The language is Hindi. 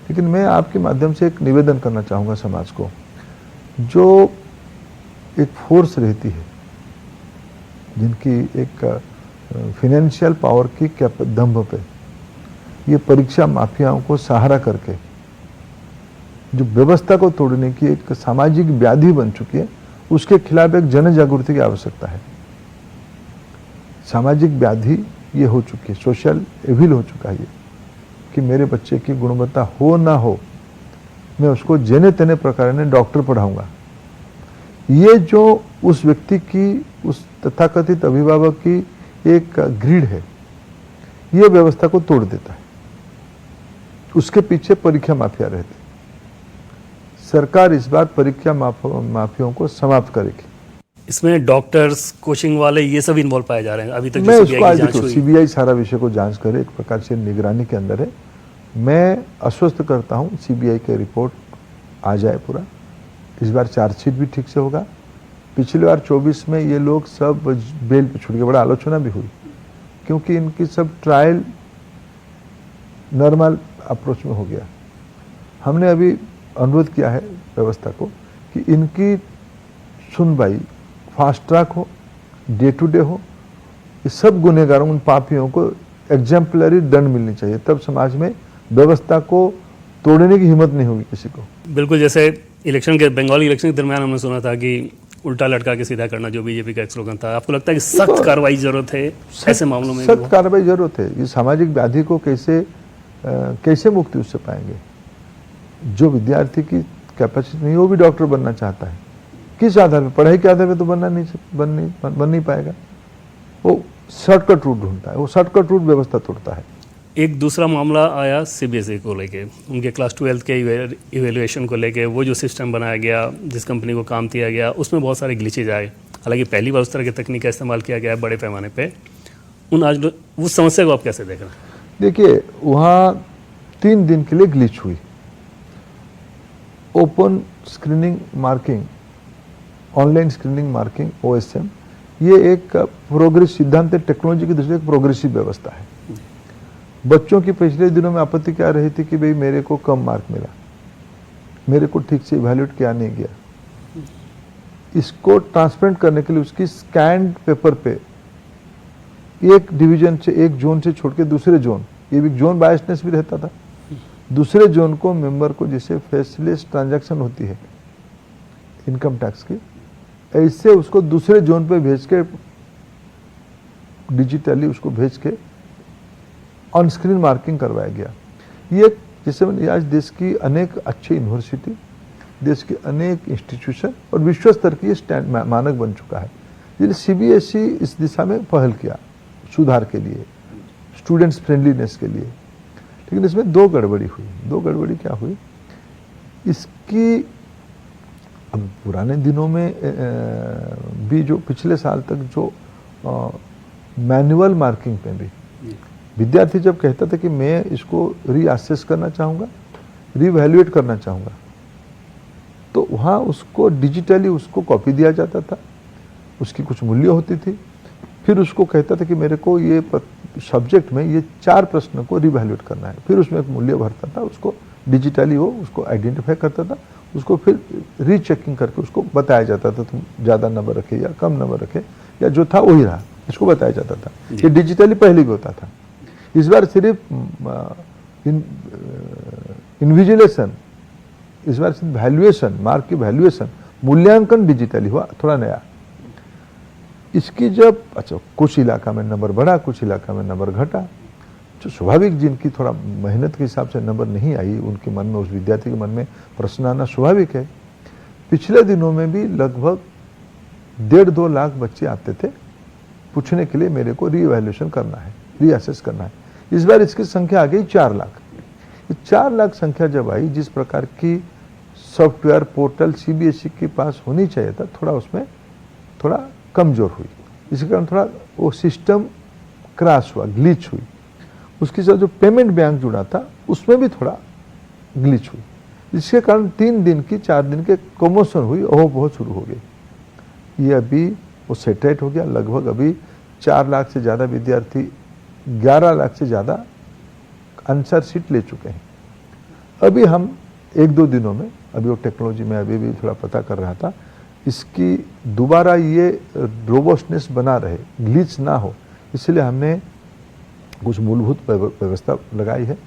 लेकिन मैं आपके माध्यम से एक निवेदन करना चाहूँगा समाज को, जो एक फोर्स रहती है जिनकी एक फाइनेंशियल पावर की दंभ पे ये परीक्षा माफियाओं को सहारा करके जो व्यवस्था को तोड़ने की एक सामाजिक व्याधि बन चुकी है, उसके खिलाफ एक जन जागृति की आवश्यकता है। सामाजिक व्याधि ये हो चुकी है, सोशल एविल हो चुका है ये, कि मेरे बच्चे की गुणवत्ता हो ना हो, मैं उसको जेने तेने प्रकार ने डॉक्टर पढ़ाऊंगा। ये जो उस व्यक्ति की, उस तथाकथित अभिभावक की एक ग्रीड है, ये व्यवस्था को तोड़ देता है। उसके पीछे परीक्षा माफिया रहते। सरकार इस बार परीक्षा माफियाओं को समाप्त करेगी। इसमें डॉक्टर्स, कोचिंग वाले, ये सब इन्वॉल्व पाए जा रहे हैं अभी तक। मैं उसको आज देखो, सीबीआई सारा विषय को जांच करे, एक प्रकार से निगरानी के अंदर है। मैं आश्वस्त करता हूं सीबीआई की रिपोर्ट आ जाए पूरा। इस बार चार्जशीट भी ठीक से होगा। पिछली बार 24 में ये लोग सब बेल पे छूट गए, बड़ा आलोचना भी हुई, क्योंकि इनकी सब ट्रायल नॉर्मल अप्रोच में हो गया। हमने अभी अनुरोध किया है व्यवस्था को कि इनकी सुनवाई फास्ट ट्रैक हो, डे टू डे हो। ये सब गुनहगारों, उन पापियों को एग्जाम्पलरी दंड मिलनी चाहिए, तब समाज में व्यवस्था को तोड़ने की हिम्मत नहीं होगी किसी को। बिल्कुल, जैसे इलेक्शन के, बंगाली इलेक्शन के दरमियान हमने सुना था कि उल्टा लटका के सीधा करना जो बीजेपी का एक स्लोगन था। आपको लगता है कि सख्त कार्रवाई जरूरत है ऐसे मामलों में? सख्त कार्रवाई जरूरत है। ये सामाजिक व्याधि को कैसे मुक्ति उससे पाएंगे? जो विद्यार्थी की कैपेसिटी नहीं, वो भी डॉक्टर बनना चाहता है, किस आधार पर? पढ़ाई के आधार पर तो बन नहीं पाएगा। वो शॉर्टकट रूट ढूंढता है, वो शॉर्टकट रूट व्यवस्था तोड़ता है। एक दूसरा मामला आया सीबीएसई को लेके, उनके क्लास 12 के इवेल्युएशन को लेके। वो जो सिस्टम बनाया गया, जिस कंपनी को काम दिया गया, उसमें बहुत सारे ग्लिचेज आए। हालांकि पहली बार उस तरह की तकनीक का इस्तेमाल किया गया है बड़े पैमाने पे। उस समस्या को आप कैसे देख रहे हैं? देखिए, वहाँ 3 दिन के लिए ग्लिच हुई। Open screening marking, online screening marking, OSM, ये एक प्रोग्रेस सिद्धांत टेक्नोलॉजी की दृष्टि से एक प्रोग्रेसिव व्यवस्था है। बच्चों की पिछले दिनों में आपत्ति क्या रही थी कि भाई मेरे को कम मार्क मिला, मेरे को ठीक से इवैल्यूएट किया नहीं गया। इसको ट्रांसपेरेंट करने के लिए उसकी स्कैन्ड पेपर पे एक डिवीजन से, एक जोन से छोड़ के दूसरे जोन, ये भी जोन बायसनेस भी रहता था, दूसरे जोन को मेंबर को, जिसे फेसलेस ट्रांजैक्शन होती है इनकम टैक्स की, ऐसे उसको दूसरे जोन पे भेज के, डिजिटली उसको भेज के ऑन स्क्रीन मार्किंग करवाया गया। ये जिससे आज देश की अनेक अच्छी यूनिवर्सिटी, देश के अनेक इंस्टीट्यूशन और विश्व स्तर की मानक बन चुका है। ये सीबीएसई इस दिशा में पहल किया सुधार के लिए, स्टूडेंट्स फ्रेंडलीनेस के लिए। लेकिन इसमें 2 गड़बड़ी हुई। 2 गड़बड़ी क्या हुई? इसकी अब पुराने दिनों में भी, जो पिछले साल तक जो मैनुअल मार्किंग पे भी विद्यार्थी जब कहता था कि मैं इसको रीअसेस करना चाहूँगा, रीवैल्यूएट करना चाहूँगा, तो वहाँ उसको डिजिटली उसको कॉपी दिया जाता था, उसकी कुछ मूल्य होती थी। फिर उसको कहता था कि मेरे को ये सब्जेक्ट में ये 4 प्रश्न को रिवैल्यूएट करना है। फिर उसमें एक मूल्य भरता था, उसको डिजिटली वो उसको आइडेंटिफाई करता था, उसको फिर रीचेकिंग करके उसको बताया जाता था तुम ज़्यादा नंबर रखे या कम नंबर रखे, या जो था वही रहा, इसको बताया जाता था। ये डिजिटली पहले भी होता था। इस बार सिर्फ इन्विजिलेशन, इस बार सिर्फ वैल्यूएशन, मार्क की वैल्यूएशन, मूल्यांकन डिजिटली हुआ, थोड़ा नया। इसकी जब कुछ इलाका में नंबर बढ़ा, कुछ इलाका में नंबर घटा, जो स्वाभाविक, जिनकी थोड़ा मेहनत के हिसाब से नंबर नहीं आई, उनके मन में, उस विद्यार्थी के मन में प्रश्न आना स्वाभाविक है। पिछले दिनों में भी लगभग 1.5-2 लाख बच्चे आते थे पूछने के लिए मेरे को रीवैल्यूएशन करना है, रीअसेस करना है। इस बार इसकी संख्या आ गई 4 लाख। 4 लाख संख्या जब आई, जिस प्रकार की सॉफ्टवेयर पोर्टल सीबीएसई के पास होनी चाहिए था, थोड़ा उसमें थोड़ा कमजोर हुई। इसी कारण थोड़ा वो सिस्टम क्रैश हुआ, ग्लिच हुई। उसके साथ जो पेमेंट बैंक जुड़ा था उसमें भी थोड़ा ग्लिच हुई, जिसके कारण 3 दिन की 4 दिन के कमोशन हुई, ओह बहुत शुरू हो गई। ये अभी वो सेटरेट हो गया। लगभग अभी 4 लाख से ज़्यादा विद्यार्थी, 11 लाख से ज़्यादा आंसर शीट ले चुके हैं। अभी हम 1-2 दिनों में, अभी वो टेक्नोलॉजी में अभी भी थोड़ा पता कर रहा था, इसकी दोबारा ये रोबस्टनेस बना रहे, ग्लिच ना हो, इसलिए हमने कुछ मूलभूत व्यवस्था लगाई है।